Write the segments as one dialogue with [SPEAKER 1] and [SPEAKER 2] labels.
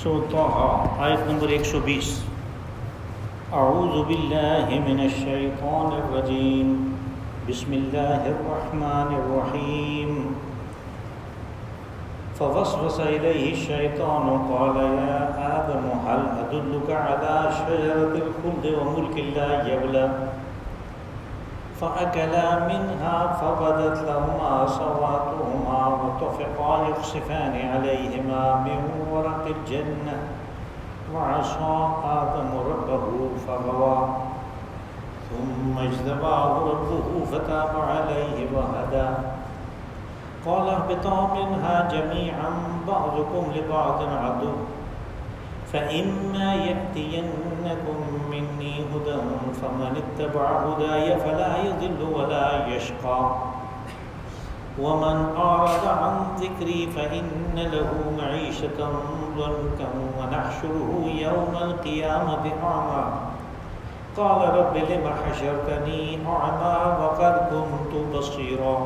[SPEAKER 1] طه آیت نمبر 120. اعوذ باللہ من الشیطان الرجیم بسم اللہ الرحمن الرحیم. فوسوس الیہ الشیطان قال یا آدم هل ادلک علی شجرۃ الخلد وملک لا یبلی فأكلا منها فبدت لهما سواتهما وطفقا يخصفان عليهما من ورق الجنة وعصى آدم ربه فغوى ثم اجتباه ربه فتاب عليه وهدى. قال اهبطا منها جميعا بعضكم لبعض عدو فإما يأتينكم مني هدى فمن اتبع هداي فلا يضل ولا يشقى ومن أعرض عن ذكري فإن له معيشة ضنكا ونحشره يوم القيامة أعمى قال رب لم حشرتني أعمى وقد كنت بصيرا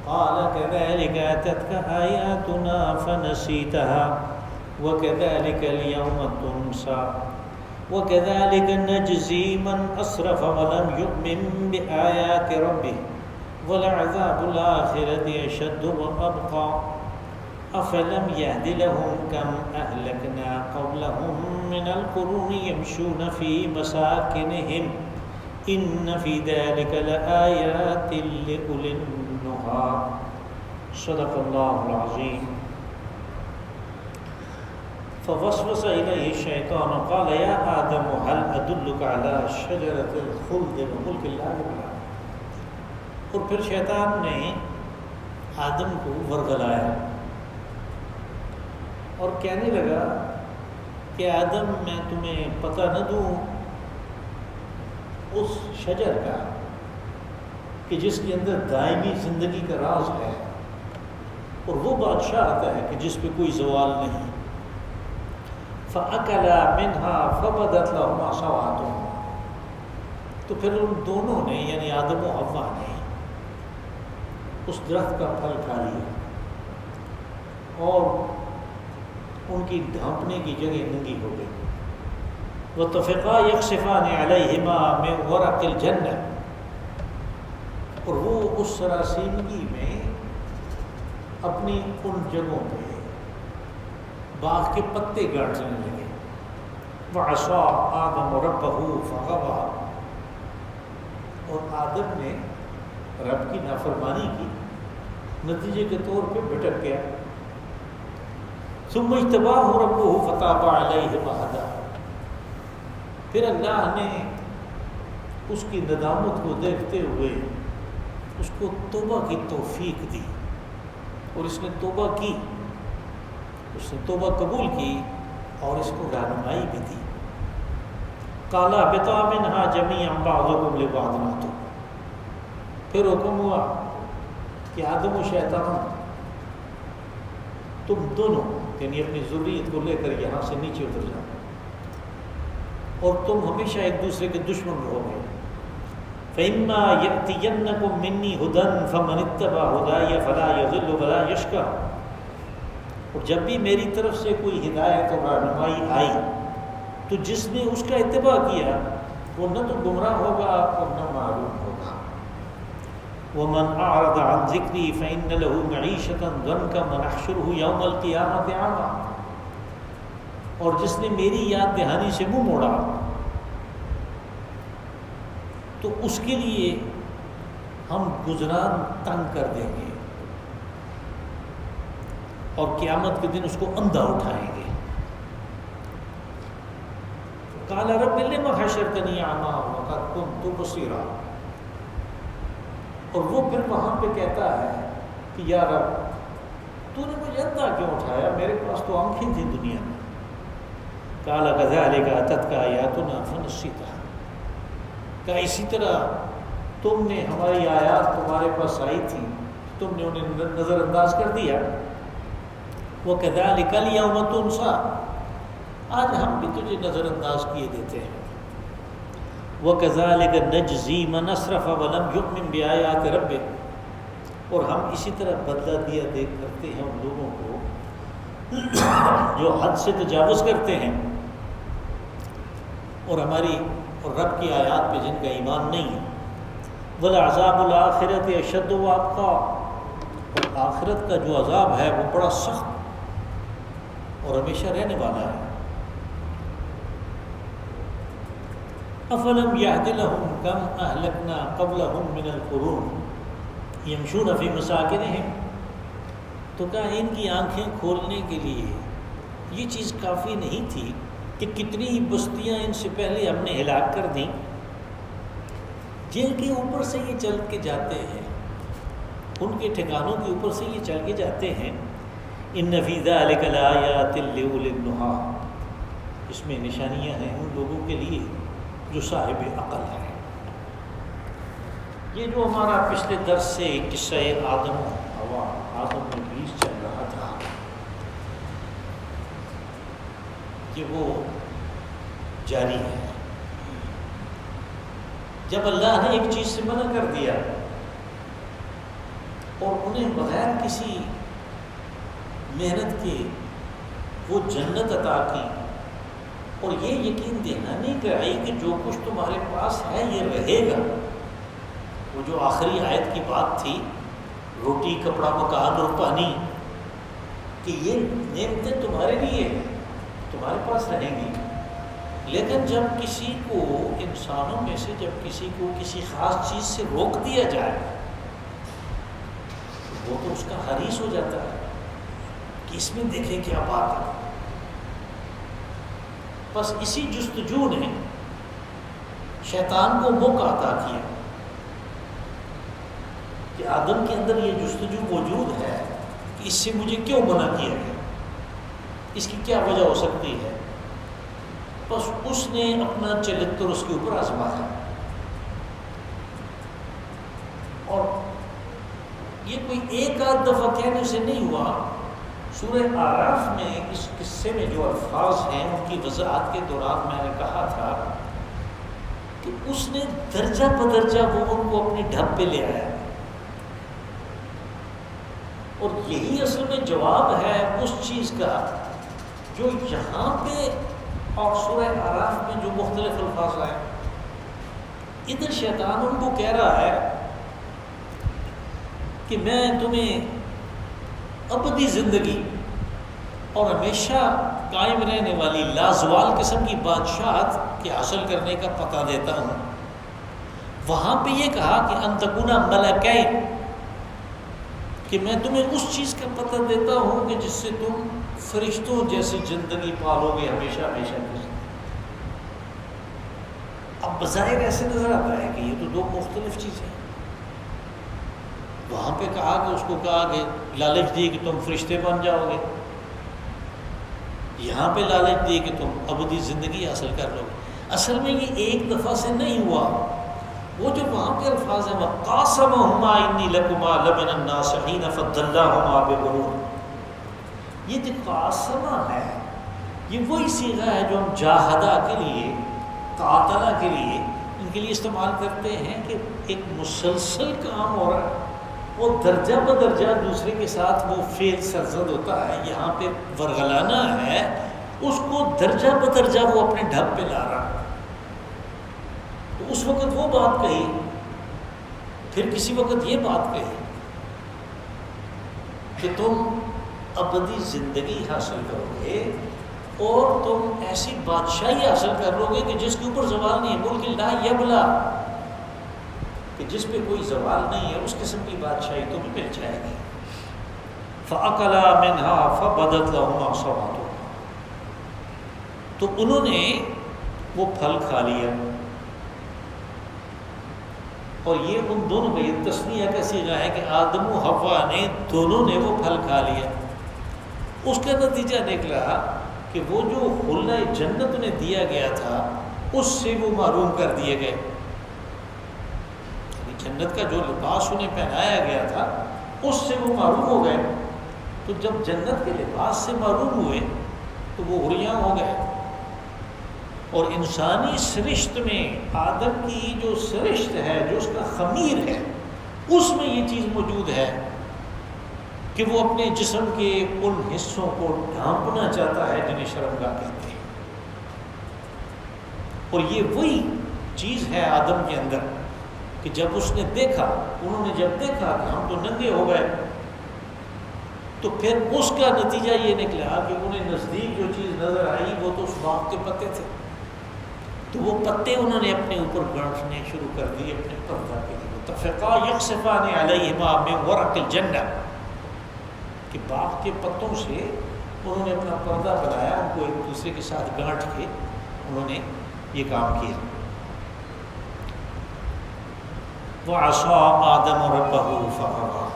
[SPEAKER 1] قال كذلك أتتك آياتنا فنسيتها وكذلك اليوم تنسى وكذلك نجزي من أسرف ولم يؤمن بآيات ربه ولعذاب الآخرة أشد وأبقى أفلم يهد لهم كم أهلكنا قبلهم من القرون يمشون في مساكنهم إن في ذلك لآيات لأولي النهى. صدق الله العظيم. فوسوس الیہ الشیطان قال یا آدم هل ادلک علی شجرۃ الخلد وملک لا یبلی. اور پھر شیطان نے آدم کو ورگلایا اور کہنے لگا کہ آدم میں تمہیں پتہ نہ دوں اس شجر کا کہ جس کے اندر دائمی زندگی کا راز ہے اور وہ بادشاہ آتا ہے کہ جس پہ کوئی زوال نہیں. فَأَكَلَا مِنْهَا فَبَدَتْ لَهُمَا سَوْآتُهُمَا. تو پھر ان دونوں نے یعنی آدم و حوا نے اس درخت کا پھل کھا لیا اور ان کی ڈھانپنے کی جگہ ننگی ہو گئی. وَطَفِقَا يَخْصِفَانِ عَلَيْهِمَا مِنْ وَرَقِ الْجَنَّةِ. اور وہ اس سراسیمگی میں اپنی ان جگہوں پہ باغ کے پتے گاڑنے لگے. وعصى آدم ربه فغوى. اور آدم نے رب کی نافرمانی کی، نتیجے کے طور پہ بھٹک گیا. ثم اجتباه ربه فتاب عليه وهدى. پھر اللہ نے اس کی ندامت کو دیکھتے ہوئے اس کو توبہ کی توفیق دی اور اس نے توبہ کی، اس نے توبہ قبول کی اور اس کو رہنمائی بھی دی. قال اهبطا منها جميعا بعضكم لبعض عدو. پھر حکم ہوا کہ آدم و شیطان تم دونوں یعنی اپنی ذریت کو لے کر یہاں سے نیچے اتر جاؤ اور تم ہمیشہ ایک دوسرے کے دشمن رہو گے. فإما يأتينكم مني هدى فمن اتبع هداي فلا يضل ولا يشقى. اور جب بھی میری طرف سے کوئی ہدایت اور رہنمائی آئی تو جس نے اس کا اتباع کیا وہ نہ تو گمراہ ہوگا اور نہ معروف ہوگا. وَمَنْ أَعْرَضَ عَنْ ذِكْرِي فَإِنَّ لَهُ مَعِيشَةً ضَنْكًا وَنَحْشُرُهُ يَوْمَ الْقِيَامَةِ أَعْمَى. اور جس نے میری یاد دہانی سے منہ موڑا تو اس کے لیے ہم گزران تنگ کر دیں گے اور قیامت کے دن اس کو اندھا اٹھائیں گے. قال رب لم حشرتنی اعمی وقد كنت بصیرا. اور وہ پھر وہاں پہ کہتا ہے کہ یا رب تو نے مجھے اندھا کیوں اٹھایا، میرے پاس تو آنکھیں تھیں دنیا میں. قال كذلك اتتك آیاتنا فنسیتها. کہ اسی طرح تم نے ہماری آیات تمہارے پاس آئی تھی، تم نے انہیں نظر انداز کر دیا. وَكَذَلِكَ الْيَوْمَ تُنْسَى. آج ہم بھی تجھے نظر انداز کیے دیتے ہیں. وَكَذَلِكَ نَجْزِي مَنْ أَسْرَفَ وَلَمْ يُؤْمِنْ بِآيَاتِ رَبِّهِ. اور ہم اسی طرح بدلہ دیا دیکھ کرتے ہیں ان لوگوں کو جو حد سے تجاوز کرتے ہیں اور ہماری اور رب کی آیات پہ جن کا ایمان نہیں ہے، وَلَعَذَابُ الْآخِرَةِ أَشَدُّ وَأَبْقَىٰ، اور آخرت کا جو عذاب ہے وہ بڑا سخت اور ہمیشہ رہنے والا ہے۔ أَفَلَمْ يَهْدِ لَهُمْ كَمْ أَهْلَكْنَا قَبْلَهُمْ مِنَ الْقُرُونِ يَمْشُونَ فِي مَسَاكِنِهِمْ، تو کیا ان کی آنکھیں کھولنے کے لیے یہ چیز کافی نہیں تھی کہ کتنی ہی بستیاں ان سے پہلے ہم نے ہلاک کر دیں، جن کے اوپر سے یہ چل کے جاتے ہیں، ان کے ٹھکانوں کے اوپر سے یہ چل کے جاتے ہیں۔ إِنَّ فِي ذَلِكَ لَآيَاتٍ لِأُولِي النُّهَىٰ، اس میں نشانیاں ہیں ان لوگوں کے لیے جو صاحب عقل ہے۔ یہ جو ہمارا پچھلے درس سے قصہ آدم و حوا، آدم و ابلیس چل رہا تھا کہ وہ جاری ہے۔ جب اللہ نے ایک چیز سے منع کر دیا اور انہیں بغیر کسی محنت کے وہ جنت عطا کی اور یہ یقین دہانی کرائی کہ جو کچھ تمہارے پاس ہے یہ رہے گا، وہ جو آخری آیت کی بات تھی، روٹی کپڑا مکان اور پانی، کہ یہ نعمتیں تمہارے لیے تمہارے پاس رہیں گی، لیکن جب کسی کو انسانوں میں سے جب کسی کو کسی خاص چیز سے روک دیا جائے وہ تو اس کا حریص ہو جاتا ہے کہ اس میں دیکھیں کیا بات ہے۔ بس اسی جستجو نے شیطان کو موقع عطا کیا کہ آدم کے اندر یہ جستجو موجود ہے کہ اس سے مجھے کیوں منع کیا گیا، اس کی کیا وجہ ہو سکتی ہے۔ بس اس نے اپنا چلتر اس کے اوپر آزمایا، اور یہ کوئی ایک آدھ دفعہ کہنے سے نہیں ہوا۔ سورہ اعراف میں اس قصے میں جو الفاظ ہیں ان کی وضاحت کے دوران میں نے کہا تھا کہ اس نے درجہ بدرجہ وہ ان کو اپنی ڈھب پہ لے آیا، اور یہی اصل میں جواب ہے اس چیز کا جو یہاں پہ اور سورہ اعراف میں جو مختلف الفاظ آئے۔ ادھر شیطان ان کو کہہ رہا ہے کہ میں تمہیں ابدی زندگی اور ہمیشہ قائم رہنے والی لازوال قسم کی بادشاہت کے حاصل کرنے کا پتہ دیتا ہوں۔ وہاں پہ یہ کہا کہ ان تکونا ملکین، کہ میں تمہیں اس چیز کا پتہ دیتا ہوں کہ جس سے تم فرشتوں جیسی زندگی پالو گے ہمیشہ ہمیشہ کی۔ اب بظاہر ایسے نظر آتا ہے کہ یہ تو دو مختلف چیزیں ہیں۔ وہاں پہ کہا کہ اس کو کہا کہ لالچ دی کہ تم فرشتے بن جاؤ گے، یہاں پہ لالچ دی کہ تم ابدی زندگی حاصل کر لو گے۔ اصل میں یہ ایک دفعہ سے نہیں ہوا، وہ جو وہاں کے الفاظ ہیں وَقَاسَمَهُمَا إِنِّي لَكُمَا لَمِنَ النَّاصِحِينَ فَضَّلَّاهُمَا بِغُرُورٍ، یہ جو قاسمہ ہے یہ وہی صیغہ ہے جو ہم جاہدہ کے لیے، قاتلہ کے لیے ان کے لیے استعمال کرتے ہیں کہ ایک مسلسل کام ہو رہا ہے، وہ درجہ بدرجہ دوسرے کے ساتھ وہ فعل سرزد ہوتا ہے۔ یہاں پہ ورغلانہ ہے، اس کو درجہ بدرجہ وہ اپنے ڈھب پہ لا رہا ہے۔ تو اس وقت وہ بات کہی، پھر کسی وقت یہ بات کہی کہ تم ابدی زندگی حاصل کرو گے اور تم ایسی بادشاہی حاصل کر لو گے کہ جس کے اوپر زوال نہیں ہے، ملک لا یبلا، کہ جس پہ کوئی زوال نہیں ہے، اس قسم کی بادشاہی تمہیں مل جائے گی۔ فَأَكَلَا مِنْهَا فَبَدَتْ لَهُمَا سَوْآتُهُمَا، تو انہوں نے وہ پھل کھا لیا، اور یہ ان دونوں کا یہ تسنیہ کا صیغہ ہے کہ آدم و حوا نے دونوں نے وہ پھل کھا لیا۔ اس کا نتیجہ نکلا کہ وہ جو خلہ جنت انہیں دیا گیا تھا اس سے وہ محروم کر دیے گئے۔ جنت کا جو لباس انہیں پہنایا گیا تھا اس سے وہ محروم ہو گئے۔ تو جب جنت کے لباس سے محروم ہوئے تو وہ حریاں ہو گئے، اور انسانی سرشت میں آدم کی جو سرشت ہے، جو اس کا خمیر ہے، اس میں یہ چیز موجود ہے کہ وہ اپنے جسم کے ان حصوں کو ڈھانپنا چاہتا ہے جنہیں شرمگاہ کہتے ہیں. اور یہ وہی چیز ہے آدم کے اندر کہ جب اس نے دیکھا، انہوں نے جب دیکھا کہ ہم تو ننگے ہو گئے، تو پھر اس کا نتیجہ یہ نکلا کہ انہیں نزدیک جو چیز نظر آئی وہ تو اس باغ کے پتے تھے. تو وہ پتے انہوں نے اپنے اوپر گانٹھنے شروع کر دیے اپنے پردہ کے لیے. متفقا یخصفان علیہما من ورق الجنہ، کہ باغ کے پتوں سے انہوں نے اپنا پردہ بنایا، ان کو ایک دوسرے کے ساتھ گانٹھ کے انہوں نے یہ کام کیا. وَعَصَىٰ آدَمُ رَبَّهُ فَغَوَىٰ،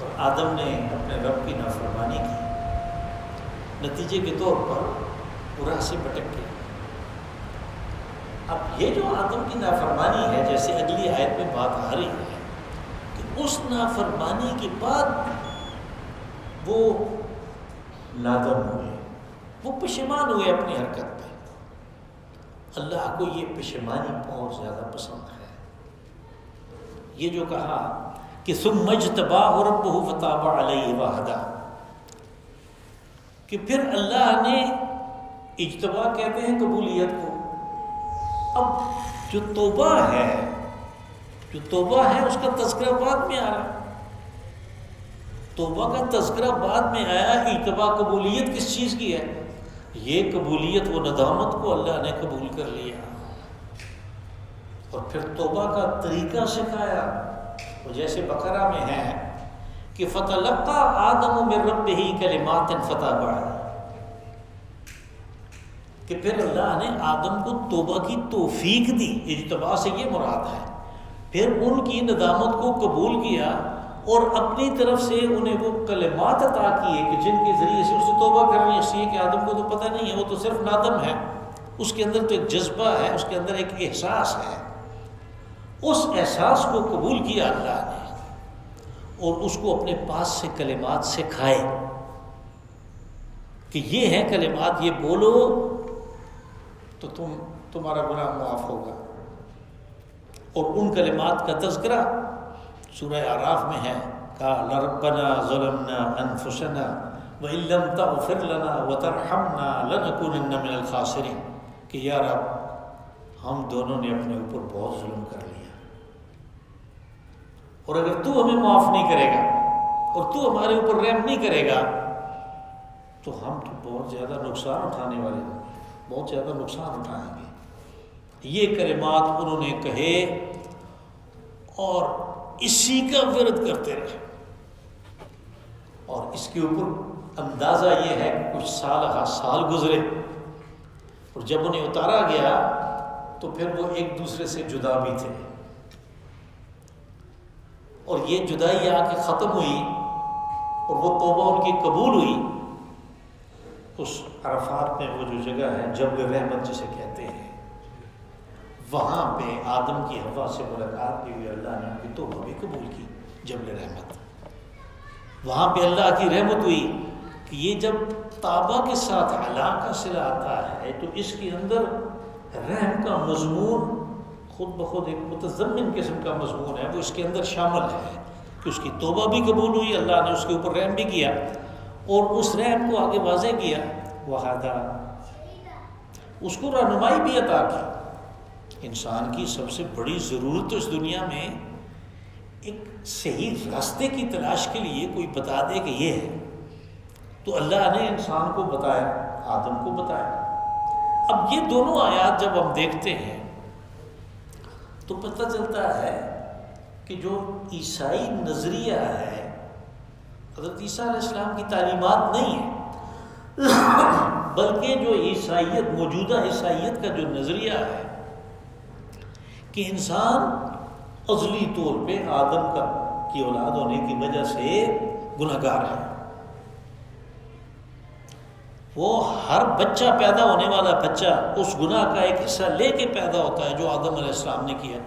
[SPEAKER 1] اور آدم نے اپنے رب کی نافرمانی کی، نتیجے کے طور پر وہ راہ سے بھٹک گیا. اب یہ جو آدم کی نافرمانی ہے، جیسے اگلی آیت میں بات آ رہی ہے کہ اس نافرمانی کے بعد وہ نادم ہوئے، وہ پشیمان ہوئے اپنی حرکت پہ. اللہ کو یہ پشیمانی بہت زیادہ پسند ہے. یہ جو کہا کہ ثم اجتباہ ربہ فتاب علیہ وہدی، کہ پھر اللہ نے، اجتباء کہتے ہیں قبولیت کو. اب جو توبہ ہے، اس کا تذکرہ بعد میں آ رہا. توبہ کا تذکرہ بعد میں آیا. اجتباء قبولیت کس چیز کی ہے؟ یہ قبولیت و ندامت کو اللہ نے قبول کر لیا اور پھر توبہ کا طریقہ سکھایا. وہ جیسے بقرہ میں ہے کہ فَتَلَقَّىٰ آدَمُ مِن رَبِّهِ كَلِمَاتٍ فَتَابَ عَلَيْهِ، کہ پھر اللہ نے آدم کو توبہ کی توفیق دی. اجتباء سے یہ مراد ہے. پھر ان کی ندامت کو قبول کیا اور اپنی طرف سے انہیں وہ کلمات عطا کیے کہ جن کے ذریعے سے اسے توبہ کرنی. اس لیے کہ آدم کو تو پتہ نہیں ہے، وہ تو صرف نادم ہے. اس کے اندر تو ایک جذبہ ہے، اس کے اندر ایک احساس ہے. اس احساس کو قبول کیا اللہ نے اور اس کو اپنے پاس سے کلمات سکھائے کہ یہ ہیں کلمات، یہ بولو تو تمہارا گناہ معاف ہوگا. اور ان کلمات کا تذکرہ سورہ اعراف میں ہے. قال ربنا ظلمنا انفسنا وان لم تغفر لنا وترحمنا لنكونن من الخاسرین، کہ یا رب ہم دونوں نے اپنے اوپر بہت ظلم کر لیا، اور اگر تو ہمیں معاف نہیں کرے گا اور تو ہمارے اوپر رحم نہیں کرے گا تو ہم تو بہت زیادہ نقصان اٹھانے والے ہوں گے، بہت زیادہ نقصان اٹھائیں گے. یہ کلمات انہوں نے کہے اور اسی کا ورد کرتے رہے. اور اس کے اوپر اندازہ یہ ہے کہ کچھ سال گزرے اور جب انہیں اتارا گیا تو پھر وہ ایک دوسرے سے جدا بھی تھے. اور یہ جدائی آ کے ختم ہوئی اور وہ توبہ ان کی قبول ہوئی. اس عرفات میں وہ جو جگہ ہے جبل رحمت جسے کہتے ہیں، وہاں پہ آدم کی حوا سے ملاقات بھی ہوئی. اللہ نے ان کی توبہ بھی قبول کی. جبل رحمت، وہاں پہ اللہ کی رحمت ہوئی کہ یہ جب تابہ کے ساتھ علا کا صلہ آتا ہے تو اس کے اندر رحم کا مضمون خود بخود ایک متضمن قسم کا مضمون ہے، وہ اس کے اندر شامل ہے کہ اس کی توبہ بھی قبول ہوئی، اللہ نے اس کے اوپر رحم بھی کیا اور اس رحم کو آگے واضح کیا. وہدی، اس کو رہنمائی بھی عطا کی. انسان کی سب سے بڑی ضرورت اس دنیا میں ایک صحیح راستے کی تلاش کے لیے کوئی بتا دے کہ یہ ہے. تو اللہ نے انسان کو بتایا، آدم کو بتایا. اب یہ دونوں آیات جب ہم دیکھتے ہیں تو پتہ چلتا ہے کہ جو عیسائی نظریہ ہے، حضرت عیسیٰ علیہ السلام کی تعلیمات نہیں ہے، بلکہ جو عیسائیت، موجودہ عیسائیت کا جو نظریہ ہے کہ انسان ازلی طور پہ آدم کی اولاد ہونے کی وجہ سے گنہگار ہے. وہ ہر بچہ، پیدا ہونے والا بچہ اس گناہ کا ایک حصہ لے کے پیدا ہوتا ہے جو آدم علیہ السلام نے کیا.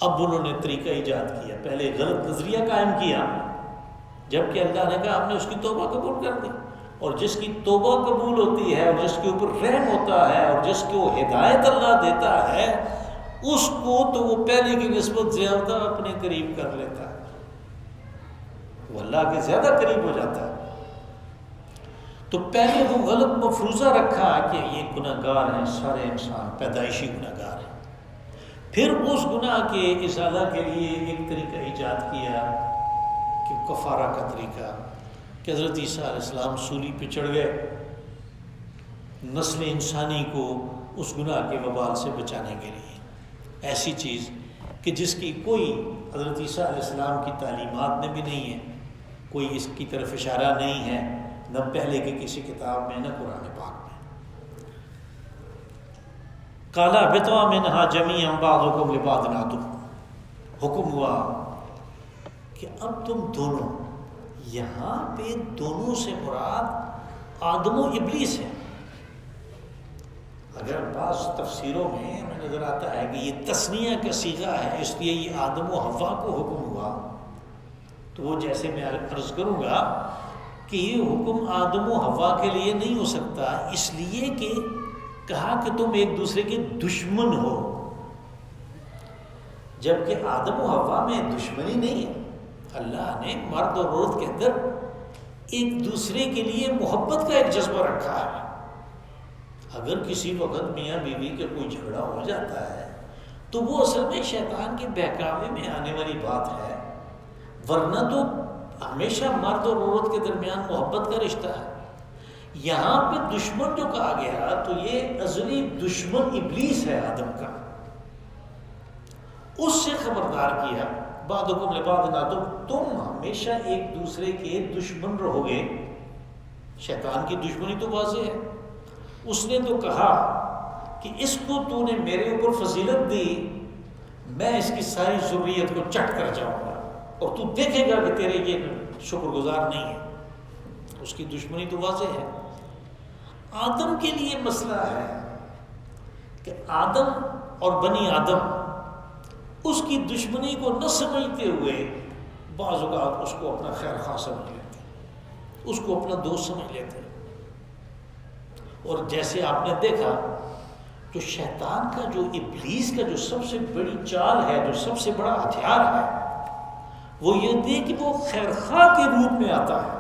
[SPEAKER 1] اب انہوں نے طریقہ ایجاد کیا، پہلے غلط نظریہ قائم کیا، جبکہ اللہ نے کہا ہم نے اس کی توبہ قبول کر دی. اور جس کی توبہ قبول ہوتی ہے اور جس کے اوپر رحم ہوتا ہے اور جس کو ہدایت اللہ دیتا ہے، اس کو تو وہ پہلے کی نسبت زیادہ اپنے قریب کر لیتا ہے. وہ اللہ کے زیادہ قریب ہو جاتا ہے۔ تو پہلے وہ غلط مفروضہ رکھا کہ یہ گناہ گار ہیں، سارے انسان پیدائشی گناہ گار ہیں۔ پھر اس گناہ کے ازالہ کے لیے ایک طریقہ ایجاد کیا کہ کفارہ کا طریقہ، کہ حضرت عیسیٰ علیہ السلام سولی پہ چڑھ گئے نسل انسانی کو اس گناہ کے وبال سے بچانے کے لیے۔ ایسی چیز کہ جس کی کوئی حضرت عیسیٰ علیہ السلام کی تعلیمات میں بھی نہیں ہے، کوئی اس کی طرف اشارہ نہیں ہے، نہ پہلے کی کسی کتاب میں، نہ قرآن پاک میں۔ قَالَ اهْبِطُوا مِنْهَا جَمِيعًا بَعْضُكُمْ لِبَعْضٍ عَدُوٌّ، حکم ہوا کہ اب تم دونوں، یہاں پہ دونوں سے مراد آدم و ابلیس ہے۔ اگر بعض تفسیروں میں ہمیں نظر آتا ہے کہ یہ تثنیہ کا صیغہ ہے، اس لیے یہ آدم و حوا کو حکم ہوا، تو وہ جیسے میں عرض کروں گا کہ یہ حکم آدم و حوا کے لیے نہیں ہو سکتا، اس لیے کہ کہا کہ تم ایک دوسرے کے دشمن ہو، جبکہ آدم و حوا میں دشمنی نہیں ہے۔ اللہ نے مرد اور عورت کے اندر ایک دوسرے کے لیے محبت کا ایک جذبہ رکھا ہے۔ اگر کسی وقت میاں بیوی کا کوئی جھگڑا ہو جاتا ہے تو وہ اصل میں شیطان کے بہکاوے میں آنے والی بات ہے، ورنہ تو ہمیشہ مرد اور عورت کے درمیان محبت کا رشتہ ہے۔ یہاں پہ دشمن جو کہا گیا تو یہ ازلی دشمن ابلیس ہے آدم کا، اس سے خبردار کیا بعضکم لبعض عدو، تم ہمیشہ ایک دوسرے کے دشمن رہو گے۔ شیطان کی دشمنی تو واضح ہے، اس نے تو کہا کہ اس کو تو نے میرے اوپر فضیلت دی، میں اس کی ساری ذریت کو چٹ کر جاؤں گا اور تو دیکھے گا کہ تیرے یہ شکر گزار نہیں ہے۔ اس کی دشمنی تو واضح ہے۔ آدم کے لیے مسئلہ ہے کہ آدم اور بنی آدم اس کی دشمنی کو نہ سمجھتے ہوئے بعض اوقات اس کو اپنا خیر خواہ سمجھ لیتے ہیں، اس کو اپنا دوست سمجھ لیتے ہیں۔ اور جیسے آپ نے دیکھا جو شیطان کا، جو ابلیس کا جو سب سے بڑی چال ہے، جو سب سے بڑا ہتھیار ہے، وہ یہ تھی کہ وہ خیر خواہ کے روپ میں آتا ہے۔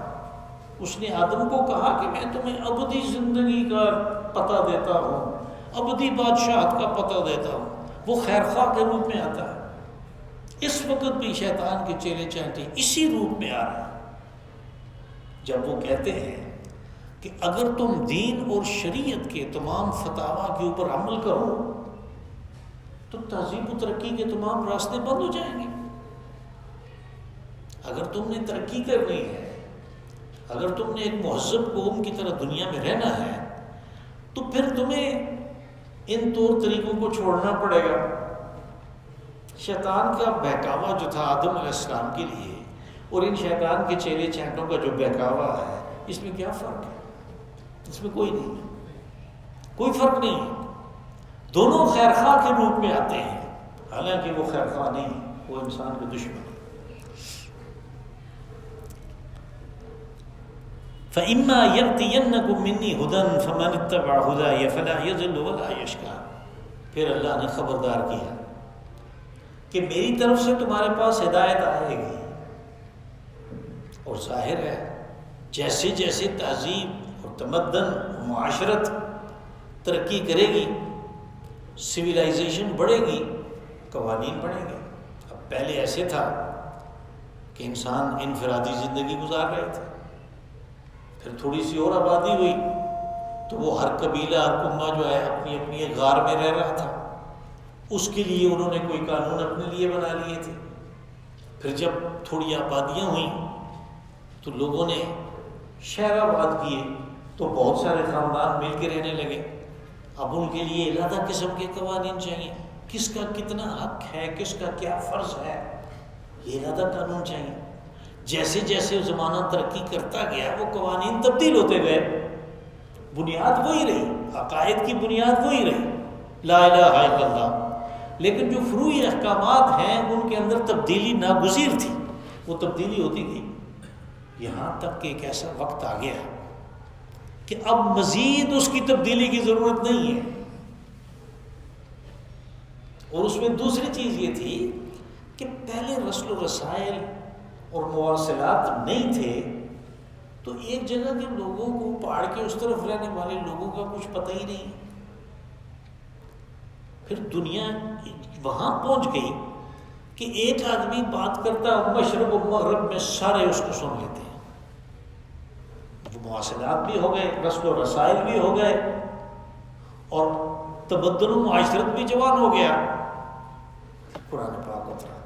[SPEAKER 1] اس نے آدم کو کہا کہ میں تمہیں ابدی زندگی کا پتہ دیتا ہوں، ابدی بادشاہت کا پتہ دیتا ہوں۔ وہ خیر خواہ کے روپ میں آتا ہے۔ اس وقت بھی شیطان کے چیلے چانٹے اسی روپ میں آ رہے ہیں، جب وہ کہتے ہیں کہ اگر تم دین اور شریعت کے تمام فتاوا کے اوپر عمل کرو تو تہذیب و ترقی کے تمام راستے بند ہو جائیں گے۔ اگر تم نے ترقی کرنی ہے، اگر تم نے ایک مہذب قوم کی طرح دنیا میں رہنا ہے، تو پھر تمہیں ان طور طریقوں کو چھوڑنا پڑے گا۔ شیطان کا بہکاوا جو تھا آدم علیہ السلام کے لیے اور ان شیطان کے چیلے چانٹوں کا جو بہکاوا ہے، اس میں کیا فرق ہے؟ اس میں کوئی نہیں ہے، کوئی فرق نہیں ہے۔ دونوں خیر خواہ کے روپ میں آتے ہیں، حالانکہ وہ خیر خواہ نہیں، وہ انسان کے دشمن ہے۔ فَإِمَّا يَأْتِيَنَّكُم مِّنِّي هُدًى فَمَنِ اتَّبَعَ هُدَايَ فَلَا يَضِلُّ وَلَا يَشْقَىٰ۔ پھر اللہ نے خبردار کیا کہ میری طرف سے تمہارے پاس ہدایت آئے گی، اور ظاہر ہے جیسے جیسے تہذیب اور تمدن اور معاشرت ترقی کرے گی، سویلائزیشن بڑھے گی، قوانین بڑھیں گے۔ اب پہلے ایسے تھا کہ انسان انفرادی زندگی گزار رہے تھے، پھر تھوڑی سی اور آبادی ہوئی تو وہ ہر قبیلہ، ہر امہ جو ہے اپنی اپنی ایک غار میں رہ رہا تھا، اس کے لیے انہوں نے کوئی قانون اپنے لیے بنا لیے تھے۔ پھر جب تھوڑی آبادیاں ہوئیں تو لوگوں نے شہر آباد کیے تو بہت سارے خاندان مل کے رہنے لگے۔ اب ان کے لیے علیحدہ قسم کے قوانین چاہیے، کس کا کتنا حق ہے، کس کا کیا فرض ہے، یہ علیحدہ قانون چاہیے۔ جیسے جیسے زمانہ ترقی کرتا گیا وہ قوانین تبدیل ہوتے گئے، بنیاد وہی رہی، عقائد کی بنیاد وہی رہی، لا الہ الا اللہ، لیکن جو فروعی احکامات ہیں ان کے اندر تبدیلی ناگزیر تھی، وہ تبدیلی ہوتی گئی، یہاں تک کہ ایک ایسا وقت آ گیا کہ اب مزید اس کی تبدیلی کی ضرورت نہیں ہے۔ اور اس میں دوسری چیز یہ تھی کہ پہلے رسل و رسائل اور مواصلات نہیں تھے تو ایک جگہ کے لوگوں کو پہاڑ کے اس طرف رہنے والے لوگوں کا کچھ پتہ ہی نہیں. پھر دنیا وہاں پہنچ گئی کہ ایک آدمی بات کرتا ہے مشرق و مغرب میں سارے اس کو سن لیتے ہیں. وہ مواصلات بھی ہو گئے, رسل و رسائل بھی ہو گئے, اور تبدل و معاشرت بھی جوان ہو گیا. قرآن پاک اترا.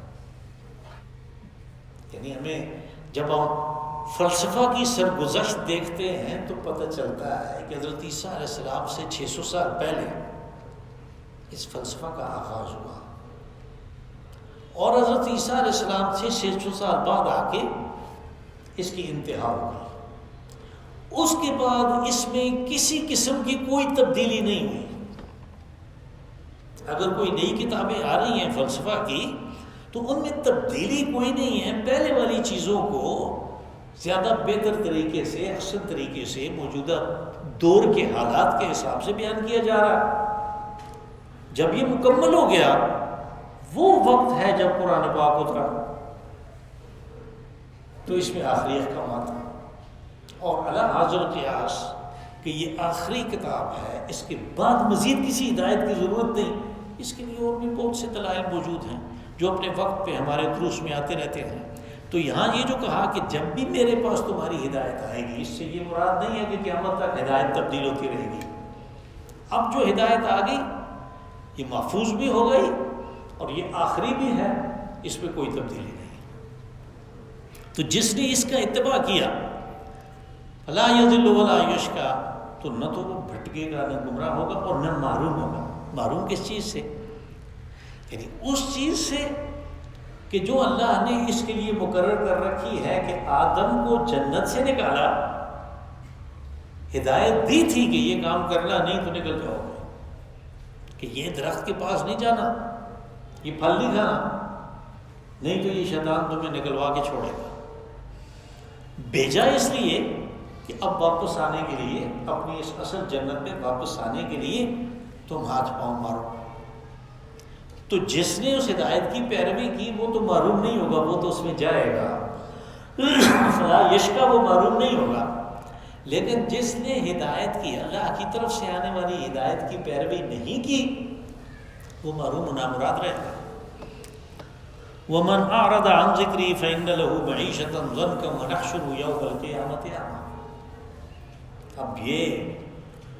[SPEAKER 1] یعنی ہمیں جب ہم فلسفہ کی سرگزشت دیکھتے ہیں تو پتہ چلتا ہے کہ حضرت عیسیٰ علیہ السلام سے 600 سال پہلے اس فلسفہ کا آغاز ہوا, اور حضرت عیسیٰ علیہ السلام سے 600 سال بعد آ کے اس کی انتہا ہو گئی. اس کے بعد اس میں کسی قسم کی کوئی تبدیلی نہیں ہوئی. اگر کوئی نئی کتابیں آ رہی ہیں فلسفہ کی تو ان میں تبدیلی کوئی نہیں ہے. پہلے والی چیزوں کو زیادہ بہتر طریقے سے, احسن طریقے سے موجودہ دور کے حالات کے حساب سے بیان کیا جا رہا ہے. جب یہ مکمل ہو گیا وہ وقت ہے جب قرآن پاک اترا, تو اس میں آخری احکامات ہیں. اور علی حاضر قیاس کہ یہ آخری کتاب ہے, اس کے بعد مزید کسی ہدایت کی ضرورت نہیں. اس کے لیے اور بھی بہت سے دلائل موجود ہیں جو اپنے وقت پہ ہمارے دروس میں آتے رہتے ہیں. تو یہاں یہ جو کہا کہ جب بھی میرے پاس تمہاری ہدایت آئے گی, اس سے یہ مراد نہیں ہے کہ قیامت تک ہدایت تبدیل ہوتی رہے گی. اب جو ہدایت آ گئی یہ محفوظ بھی ہو گئی اور یہ آخری بھی ہے, اس میں کوئی تبدیلی نہیں. تو جس نے اس کا اتباع کیا لا یضل ولا یشقی, تو نہ تو وہ بھٹکے گا, نہ گمراہ ہوگا, اور نہ محروم ہوگا. محروم کس چیز سے؟ یعنی اس چیز سے کہ جو اللہ نے اس کے لیے مقرر کر رکھی ہے کہ آدم کو جنت سے نکالا, ہدایت دی تھی کہ یہ کام کرنا, نہیں تو نکل جاؤ گے, کہ یہ درخت کے پاس نہیں جانا, یہ پھل نہیں کھانا, نہیں تو یہ شیطان تمہیں نکلوا کے چھوڑے گا. بھیجا اس لیے کہ اب واپس آنے کے لیے, اپنی اس اصل جنت میں واپس آنے کے لیے تم ہاتھ پاؤں مارو. تو جس نے اس ہدایت کی پیروی کی وہ تو محروم نہیں ہوگا, وہ تو اس میں جائے گا. فلا یشقی, وہ محروم نہیں ہوگا. لیکن جس نے ہدایت کی, اللہ کی طرف سے آنے والی ہدایت کی پیروی نہیں کی, وہ محروم و نامراد رہے گا. وَمَنْ أَعْرَضَ عَنْ ذِكْرِي فَإِنَّ لَهُ مَعِيشَةً ضَنْكًا وَنَحْشُرُهُ يَوْمَ الْقِيَامَةِ أَعْمَىٰ. اب یہ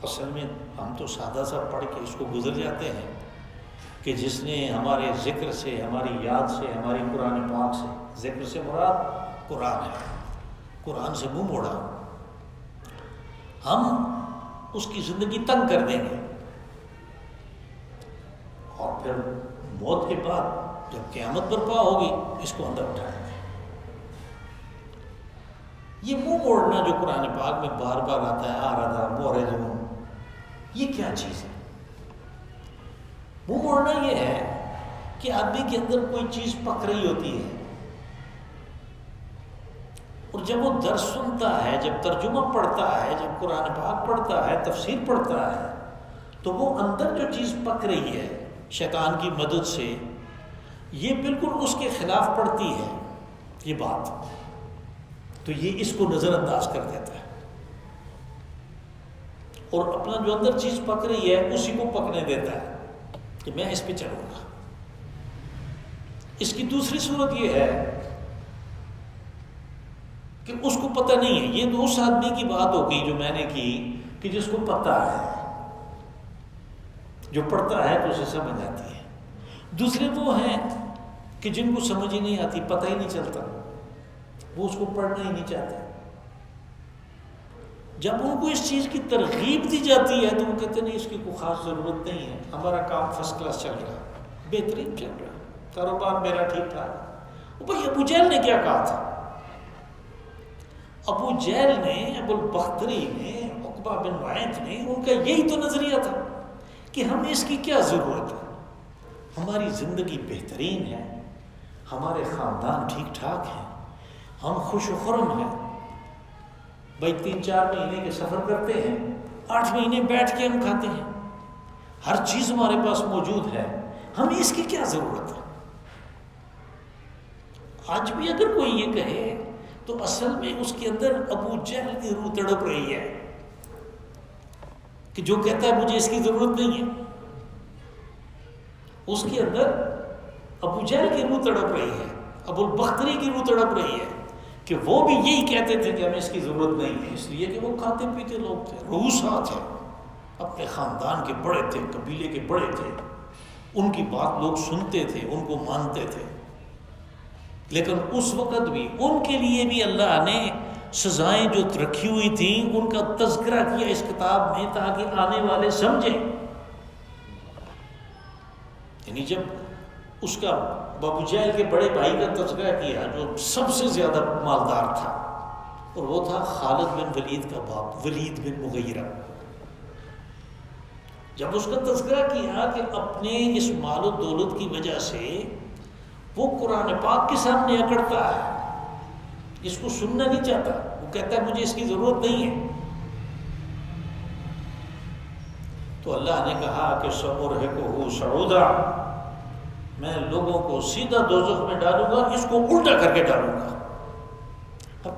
[SPEAKER 1] اصل میں ہم تو سادہ سا پڑھ کے اس کو گزر جاتے ہیں کہ جس نے ہمارے ذکر سے, ہماری یاد سے, ہماری قرآن پاک سے, ذکر سے مراد قرآن ہے, قرآن سے منہ موڑا, ہم اس کی زندگی تنگ کر دیں گے. اور پھر موت کے بعد جب قیامت برپا ہوگی اس کو اندر اٹھائیں گے. یہ منہ موڑنا جو قرآن پاک میں بار بار آتا ہے, آرادہ مورد, یہ کیا چیز ہے؟ منہ موڑنا یہ ہے کہ آدمی کے اندر کوئی چیز پک رہی ہوتی ہے, اور جب وہ درس سنتا ہے, جب ترجمہ پڑھتا ہے, جب قرآن پاک پڑھتا ہے, تفسیر پڑھتا ہے, تو وہ اندر جو چیز پک رہی ہے شیطان کی مدد سے, یہ بالکل اس کے خلاف پڑتی ہے یہ بات, تو یہ اس کو نظر انداز کر دیتا ہے, اور اپنا جو اندر چیز پک رہی ہے اسی کو پکنے دیتا ہے کہ میں اس پہ چلوں گا. اس کی دوسری صورت یہ ہے کہ اس کو پتہ نہیں ہے. یہ تو اس آدمی کی بات ہو گئی جو میں نے کی کہ جس کو پتہ ہے, جو پڑھتا ہے تو اسے سمجھ آتی ہے. دوسرے وہ ہیں کہ جن کو سمجھ ہی نہیں آتی, پتہ ہی نہیں چلتا, وہ اس کو پڑھنا ہی نہیں چاہتے. جب ان کو اس چیز کی ترغیب دی جاتی ہے تو وہ کہتے نہیں اس کی کوئی خاص ضرورت نہیں ہے, ہمارا کام فرسٹ کلاس چل رہا ہے, بہترین چل رہا ہے, کاروبار میرا ٹھیک ٹھاک. بھائی ابو جہل نے کیا کہا تھا؟ ابو جہل نے, ابو البختری نے, عقبہ بن وائط نے, ان کا یہی تو نظریہ تھا کہ ہمیں اس کی کیا ضرورت ہے, ہماری زندگی بہترین ہے, ہمارے خاندان ٹھیک ٹھاک ہیں, ہم خوش و خرم ہیں. بھائی 3-4 مہینے کے سفر کرتے ہیں, 8 مہینے بیٹھ کے ہم کھاتے ہیں, ہر چیز ہمارے پاس موجود ہے, ہمیں اس کی کیا ضرورت ہے. آج بھی اگر کوئی یہ کہے تو اصل میں اس کے اندر ابو جہل کی روح تڑپ رہی ہے کہ جو کہتا ہے مجھے اس کی ضرورت نہیں ہے، اس کے اندر ابو جہل کی روح تڑپ رہی ہے، ابو البختری کی روح تڑپ رہی ہے کہ وہ بھی یہی کہتے تھے کہ ہمیں اس کی ضرورت نہیں ہے، اس لیے کہ وہ کھاتے پیتے لوگ تھے، روسا تھے، اپنے خاندان کے بڑے تھے، قبیلے کے بڑے تھے، ان کی بات لوگ سنتے تھے، ان کو مانتے تھے۔ لیکن اس وقت بھی ان کے لیے بھی اللہ نے سزائیں جو رکھی ہوئی تھیں ان کا تذکرہ کیا اس کتاب میں تاکہ آنے والے سمجھیں۔ یعنی جب اس کا ابو جہل کے بڑے بھائی کا تذکرہ کیا جو سب سے زیادہ مالدار تھا، اور وہ تھا خالد بن ولید کا باپ ولید بن مغیرہ، جب اس کا تذکرہ کیا کہ اپنے اس مال و دولت کی وجہ سے وہ قرآن پاک کے سامنے اکڑتا ہے، اس کو سننا نہیں چاہتا، وہ کہتا ہے مجھے اس کی ضرورت نہیں ہے، تو اللہ نے کہا کہ سأرهقه صعودا، میں لوگوں کو سیدھا دوزخ میں ڈالوں گا، اس کو الٹا کر کے ڈالوں گا۔ اب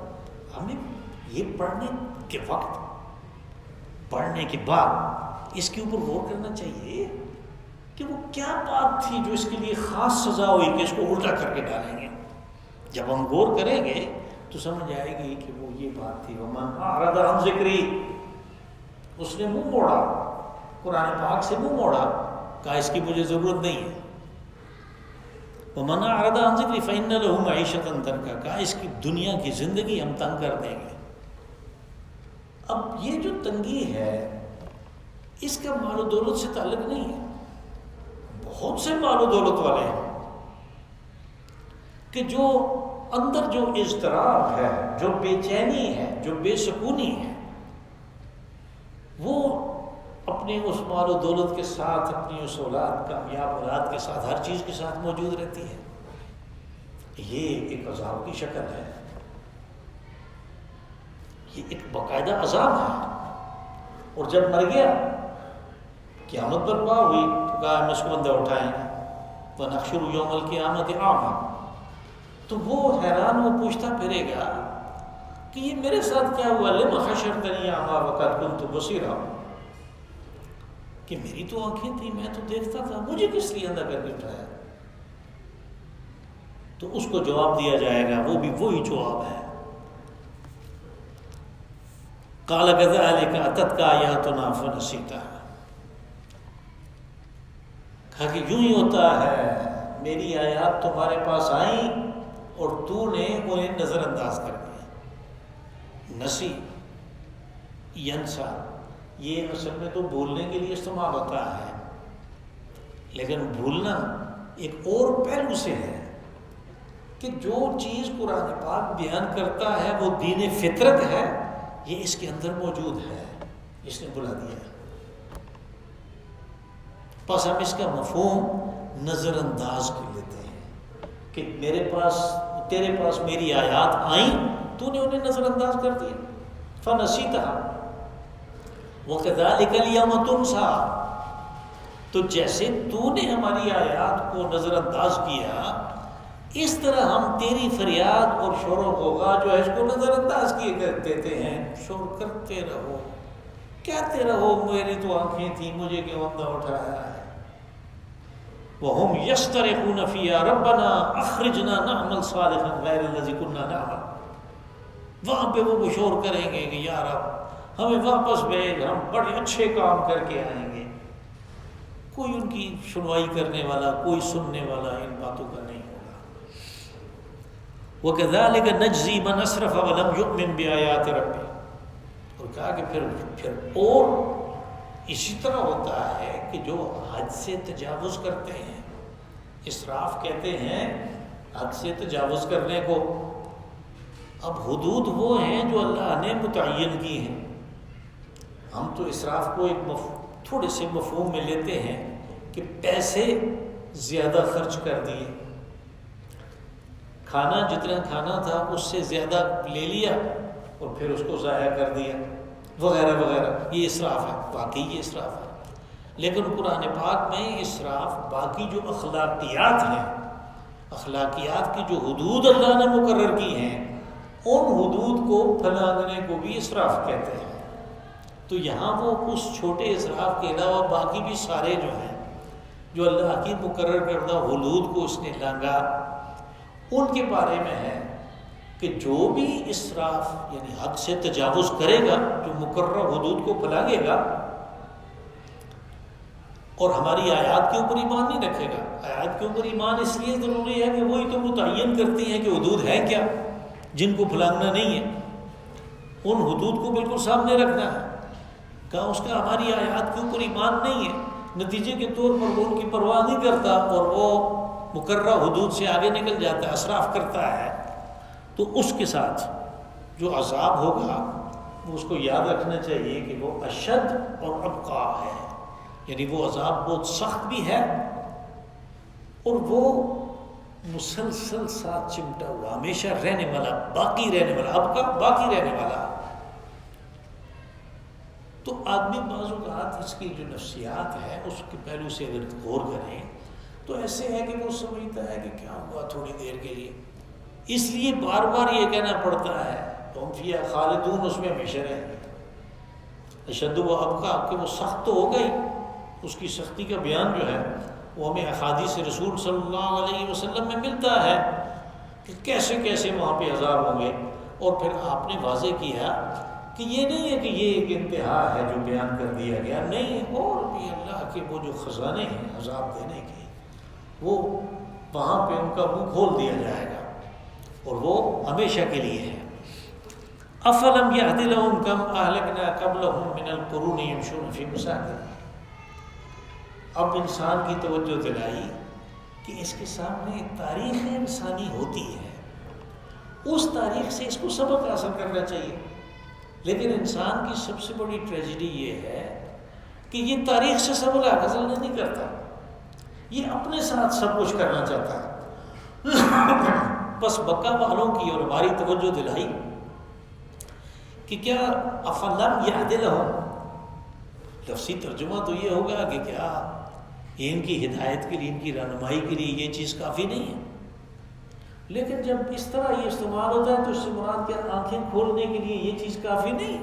[SPEAKER 1] ہمیں یہ پڑھنے کے وقت، پڑھنے کے بعد اس کے اوپر غور کرنا چاہیے کہ وہ کیا بات تھی جو اس کے لیے خاص سزا ہوئی کہ اس کو الٹا کر کے ڈالیں گے۔ جب ہم غور کریں گے تو سمجھ آئے گی کہ وہ یہ بات تھی وَمَنْ أَعْرَضَ عَنْ ذِكْرِي، اس نے منہ موڑا، قرآن پاک سے منہ موڑا، کہا اس کی مجھے ضرورت نہیں ہے۔ وَمَنْ أَعْرَضَ عَنْ ذِكْرِي فَإِنَّ لَهُ مَعِيشَةً ضَنْكًا، کہا اس کی دنیا کی زندگی ہم تنگ کر دیں گے۔ اب یہ جو تنگی ہے اس کا مال و دولت سے تعلق نہیں ہے، بہت سے مال و دولت والے ہیں کہ جو اندر جو اضطراب ہے، جو بے چینی ہے، جو بے سکونی ہے، وہ اپنے اس مال و دولت کے ساتھ، اپنی اس اولاد، کامیاب اولاد کے ساتھ، ہر چیز کے ساتھ موجود رہتی ہے۔ یہ ایک عذاب کی شکل ہے، یہ ایک باقاعدہ عذاب ہے۔ اور جب مر گیا، قیامت برپا ہوئی تو کہا ہم اس کو بندہ اٹھائیں گے، وَنَحْشُرُ يَوْمَ الْقِيَامَةِ أَعْمَى، تو وہ حیران، وہ پوچھتا پھرے گا کہ یہ میرے ساتھ کیا ہوا، لِمَ حَشَرْتَنِي أَعْمَى وَقَدْ كُنْتُ بَصِيرًا، کہ میری تو آنکھیں تھیں، میں تو دیکھتا تھا، مجھے کس لیے اندھا کر کے اٹھایا؟ تو اس کو جواب دیا جائے گا، وہ بھی وہی جواب ہے، قَالَ كَذَلِكَ أَتَتْكَ آيَاتُنَا فَنَسِيتَهَا، کہا کہ یوں ہی ہوتا ہے، میری آیات تمہارے پاس آئیں اور تو نے انہیں نظر انداز کر دیا۔ نسی، ینسا، یہ اصل میں تو بھولنے کے لیے استعمال ہوتا ہے، لیکن بھولنا ایک اور پہلو سے ہے کہ جو چیز قرآن پاک بیان کرتا ہے وہ دین فطرت ہے، یہ اس کے اندر موجود ہے، اس نے بلا دیا۔ بس ہم اس کا مفہوم نظر انداز کر لیتے ہیں کہ تیرے پاس میری آیات آئیں، تو نے انہیں نظر انداز کر دیا۔ فَنَسِيتَهَا وَكَذَلِكَ الْيَوْمَ تُنْسَىٰ، تو جیسے تو نے ہماری آیات کو نظر انداز کیا، اس طرح ہم تیری فریاد اور شور و غوغا جو ہے اس کو نظر انداز کیے دیتے ہیں۔ شور کرتے رہو، کہتے رہو میری تو آنکھیں تھیں، مجھے کیوں اندھا اٹھایا ہے۔ وَهُمْ يَسْتَرِخُونَ فِيهَا رَبَّنَا أَخْرِجْنَا نَعْمَلْ صَالِحًا غَيْرَ الَّذِي كُنَّا نَعْمَلُ، وہاں پہ وہ شور کریں گے کہ یا رب ہمیں واپس بھیج، ہم بڑے اچھے کام کر کے آئیں گے۔ کوئی ان کی سنوائی کرنے والا، کوئی سننے والا ان باتوں کا نہیں ہوگا۔ وَكَذَلِكَ نَجْزِي مَنْ أَسْرَفَ وَلَمْ يُؤْمِنْ بِآيَاتِ رَبِّهِ، اور کہا کہ پھر اور اسی طرح ہوتا ہے کہ جو حد سے تجاوز کرتے ہیں، اسراف کہتے ہیں حد سے تجاوز کرنے کو۔ اب حدود وہ ہیں جو اللہ نے متعین کی ہیں، ہم تو اسراف کو ایک تھوڑے سے مفہوم میں لیتے ہیں کہ پیسے زیادہ خرچ کر دیے، کھانا جتنا کھانا تھا اس سے زیادہ لے لیا اور پھر اس کو ضائع کر دیا، وغیرہ وغیرہ، یہ اسراف ہے، واقعی یہ اسراف ہے۔ لیکن قرآن پاک میں اسراف باقی جو اخلاقیات ہیں اخلاقیات کی جو حدود اللہ نے مقرر کی ہیں ان حدود کو پھلانگنے کو بھی اسراف کہتے ہیں۔ تو یہاں وہ اس چھوٹے اسراف کے علاوہ باقی بھی سارے جو ہیں جو اللہ کی مقرر کردہ حدود کو اس نے لانگا، ان کے بارے میں ہے کہ جو بھی اسراف یعنی حد سے تجاوز کرے گا، جو مقررہ حدود کو پھلانگے گا اور ہماری آیات کے اوپر ایمان نہیں رکھے گا۔ آیات کے اوپر ایمان اس لیے ضروری ہے کہ وہی تو متعین کرتی ہیں کہ حدود ہیں کیا جن کو پھلانگنا نہیں ہے، ان حدود کو بالکل سامنے رکھنا ہے۔ کہا اس کا ہماری آیات کے اوپر ایمان نہیں ہے، نتیجے کے طور پر وہ ان کی پرواہ نہیں کرتا اور وہ مقررہ حدود سے آگے نکل جاتا ہے، اسراف کرتا ہے، تو اس کے ساتھ جو عذاب ہوگا وہ اس کو یاد رکھنا چاہیے کہ وہ اشد اور ابقا ہے، یعنی وہ عذاب بہت سخت بھی ہے اور وہ مسلسل ساتھ چمٹا ہوا، ہمیشہ رہنے والا، باقی رہنے والا، ابقا باقی رہنے والا۔ تو آدمی بعض اوقات اس کی جو نفسیات ہے اس کے پہلو سے اگر غور کریں تو ایسے ہے کہ وہ سمجھتا ہے کہ کیا ہوا تھوڑی دیر کے لیے، اس لیے بار بار یہ کہنا پڑتا ہے تم فیہا خالدون، اس میں ہمیشہ رہیں گے۔ اشد و ابقا کہ وہ سخت تو ہو گئی، اس کی سختی کا بیان جو ہے وہ ہمیں احادیث رسول صلی اللہ علیہ وسلم میں ملتا ہے کہ کیسے کیسے وہاں پہ عذاب ہوں گے، اور پھر آپ نے واضح کیا کہ یہ نہیں ہے کہ یہ ایک انتہا ہے جو بیان کر دیا گیا، نہیں، اور بھی اللہ کے وہ جو خزانے ہیں عذاب دینے کے، وہ وہاں پہ ان کا منہ کھول دیا جائے گا اور وہ ہمیشہ کے لیے ہے۔ افلم یہد لہم کم اہلکنا قبلہم من القرون یمشون فی مساکنہم، اب انسان کی توجہ دلائی کہ اس کے سامنے تاریخ انسانی ہوتی ہے، اس تاریخ سے اس کو سبق حاصل کرنا چاہیے، لیکن انسان کی سب سے بڑی ٹریجڈی یہ ہے کہ یہ تاریخ سے سبق حاصل نہیں کرتا، یہ اپنے ساتھ سب کچھ کرنا چاہتا ہے۔ بس مکہ والوں کی اور ہماری توجہ دلائی کہ کیا افلم یہد لہم، لفظی ترجمہ تو یہ ہوگا کہ کیا یہ ان کی ہدایت کے لیے، ان کی رہنمائی کے لیے یہ چیز کافی نہیں ہے، لیکن جب اس طرح یہ استعمال ہوتا ہے تو اس سے مراد کیا آنکھیں کھولنے کے لیے یہ چیز کافی نہیں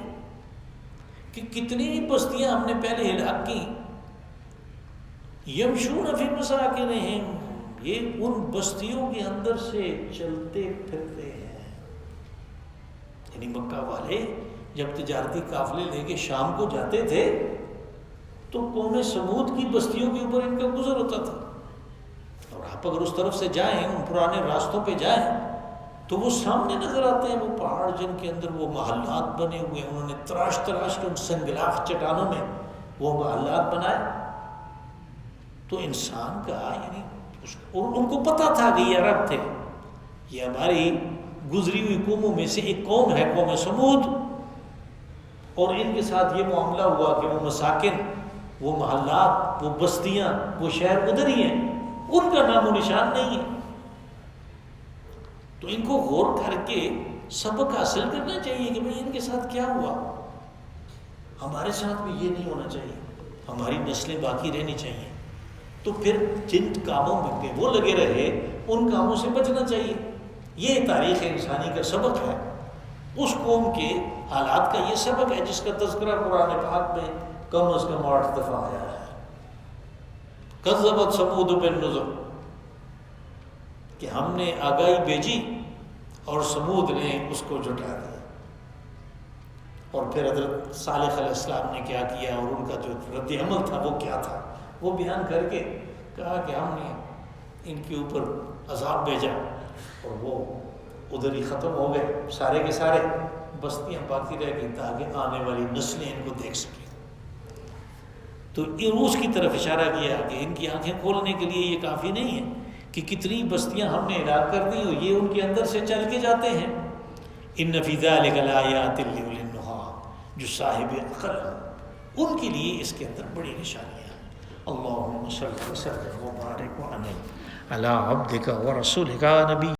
[SPEAKER 1] کہ کتنی بستیاں ہم نے پہلے ہلاک کی، یمشون فی مساکنہم، یہ ان بستیوں کے اندر سے چلتے پھرتے ہیں، یعنی مکہ والے جب تجارتی قافلے لے کے شام کو جاتے تھے تو قوم سمود کی بستیوں کے اوپر ان کا گزر ہوتا تھا، اور آپ اگر اس طرف سے جائیں، ان پرانے راستوں پہ جائیں تو وہ سامنے نظر آتے ہیں، وہ پہاڑ جن کے اندر وہ محلات بنے ہوئے ہیں، انہوں نے تراش تراش کے ان سنگلاخ چٹانوں میں وہ محلات بنائے۔ تو انسان کا یعنی اور ان کو پتہ تھا کہ یہ عرب تھے، یہ ہماری گزری ہوئی قوموں میں سے ایک قوم ہے، قوم سمود، اور ان کے ساتھ یہ معاملہ ہوا کہ وہ مساکن، وہ محلات، وہ بستیاں، وہ شہر ادھر ہی ہیں، ان کا نام و نشان نہیں ہے۔ تو ان کو غور کر کے سبق حاصل کرنا چاہیے کہ بھئی ان کے ساتھ کیا ہوا، ہمارے ساتھ بھی یہ نہیں ہونا چاہیے، ہماری نسلیں باقی رہنی چاہیے۔ تو پھر جن کاموں میں وہ لگے رہے ان کاموں سے بچنا چاہیے، یہ تاریخ انسانی کا سبق ہے، اس قوم کے حالات کا یہ سبق ہے جس کا تذکرہ قرآن پاک میں کم از کم 8 دفعہ آیا ہے۔ کذبت ثمود بالنذر، کہ ہم نے آگاہی بھیجی اور سمود نے اس کو جھٹلا دیا، اور پھر حضرت صالح علیہ السلام نے کیا کیا اور ان کا جو رد عمل تھا وہ کیا تھا، وہ بیان کر کے کہا کہ ہم نے ان کے اوپر عذاب بھیجا اور وہ ادھر ہی ختم ہو گئے، سارے کے سارے بستیاں باقی رہ گئی تاکہ آنے والی نسلیں ان کو دیکھ سکیں۔ تو اس کی طرف اشارہ کیا کہ ان کی آنکھیں کھولنے کے لیے یہ کافی نہیں ہے کہ کتنی بستیاں ہم نے ہلاک کر دی اور یہ ان کے اندر سے چل کے جاتے ہیں۔ ان فی ذلک لآیات لأولی النہی، جو صاحب عقل ہیں ان کے لیے اس کے اندر بڑی نشانیاں ہیں۔ اللہم صلی وسلم وبارک وانعم علی عبدک ورسولک نبی